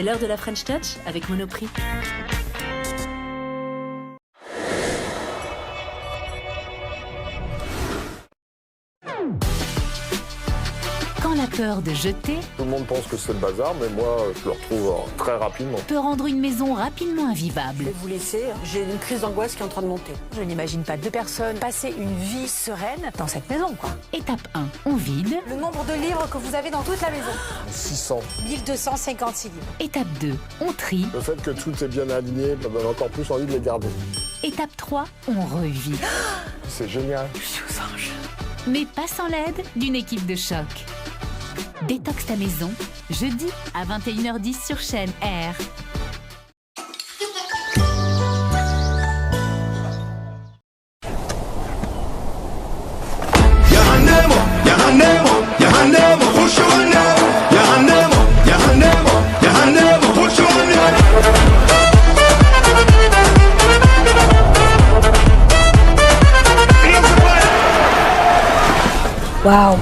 C'est l'heure de la French Touch avec Monoprix. Quand la peur de jeter Tout le monde pense que c'est le bazar, mais moi, je le retrouve très rapidement. peut rendre une maison rapidement invivable. Je vais vous laisser, j'ai une crise d'angoisse qui est en train de monter. Je n'imagine pas deux personnes passer une vie sereine dans cette maison, quoi. Étape 1, on vide. Le nombre de livres que vous avez dans toute la maison. 600. 1256 livres. Étape 2, on trie. Le fait que tout est bien aligné me donne encore plus envie de les garder. Étape 3, on revit. C'est génial. Je suis aux anges. Mais pas sans l'aide d'une équipe de choc. Détox ta maison, jeudi à 21h10 sur chaîne R. Waouh.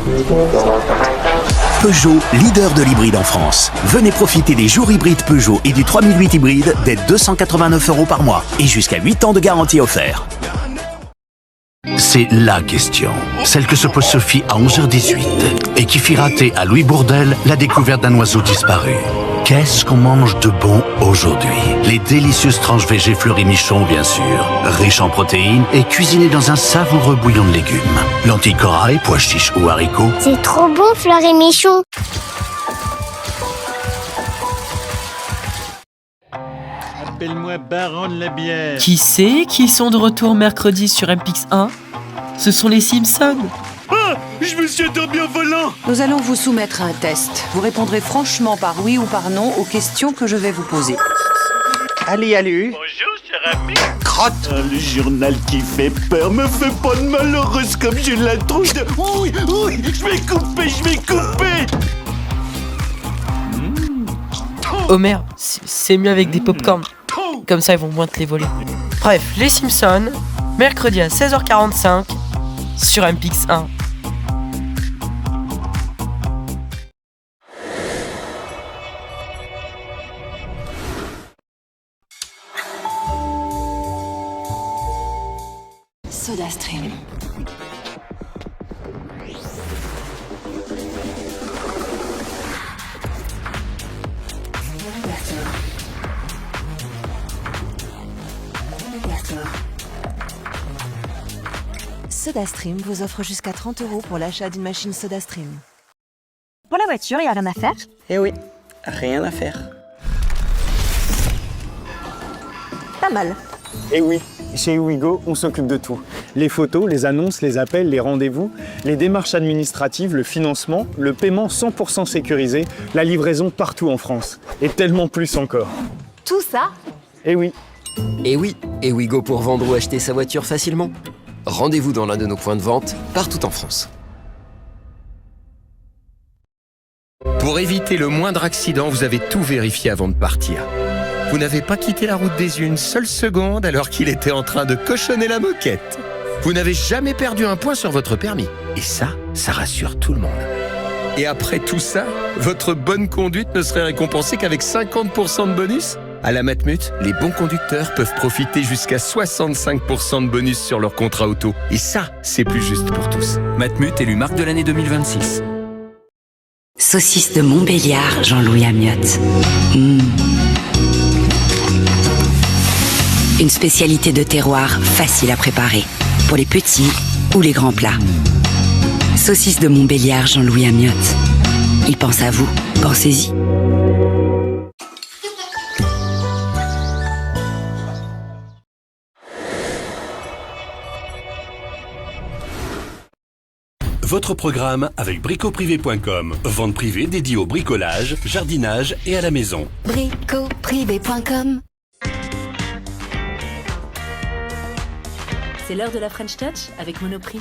Peugeot, leader de l'hybride en France. Venez profiter des jours hybrides Peugeot et du 3008 hybride dès 289 € par mois et jusqu'à 8 ans de garantie offert. C'est la question, celle que se pose Sophie à 11h18 et qui fit rater à Louis Bourdel la découverte d'un oiseau disparu. Qu'est-ce qu'on mange de bon aujourd'hui? Les délicieuses tranches végé Fleury Michon, bien sûr, riches en protéines et cuisinées dans un savoureux bouillon de légumes. Lentilles corail, pois chiches ou haricots. C'est trop bon, Fleury Michon. Appelle-moi Baron de la bière. Qui sait qui sont de retour mercredi sur MPX1? Ce sont les Simpsons. Ah, je me suis endormi en volant. Nous allons vous soumettre à un test. Vous répondrez franchement par oui ou par non aux questions que je vais vous poser. Allez. Bonjour, cher ami. Crotte. Le journal qui fait peur me fait pas de malheureuse comme j'ai la tronche de... Oui, je vais couper. Homer, c'est mieux avec des popcorn. Comme ça, ils vont moins te les voler. Bref, les Simpsons, mercredi à 16h45 sur MPX1. SodaStream. SodaStream vous offre jusqu'à 30 € pour l'achat d'une machine SodaStream. Pour la voiture, il n'y a rien à faire? Eh oui, rien à faire. Pas mal. Eh oui, chez Ouigo, on s'occupe de tout. Les photos, les annonces, les appels, les rendez-vous, les démarches administratives, le financement, le paiement 100% sécurisé, la livraison partout en France. Et tellement plus encore. Tout ça? Eh oui. Et oui, et Ouigo pour vendre ou acheter sa voiture facilement. Rendez-vous dans l'un de nos points de vente, partout en France. Pour éviter le moindre accident, vous avez tout vérifié avant de partir. Vous n'avez pas quitté la route des yeux une seule seconde alors qu'il était en train de cochonner la moquette. Vous n'avez jamais perdu un point sur votre permis. Et ça rassure tout le monde. Et après tout ça, votre bonne conduite ne serait récompensée qu'avec 50% de bonus? À la Matmut, les bons conducteurs peuvent profiter jusqu'à 65% de bonus sur leur contrat auto. Et ça, c'est plus juste pour tous. Matmut élu marque de l'année 2026. Saucisse de Montbéliard, Jean-Louis Amiotte. Une spécialité de terroir facile à préparer, pour les petits ou les grands plats. Saucisse de Montbéliard, Jean-Louis Amiotte. Il pense à vous, pensez-y. Votre programme avec bricoprivé.com. Vente privée dédiée au bricolage, jardinage et à la maison. bricoprivé.com. C'est l'heure de la French Touch avec Monoprix.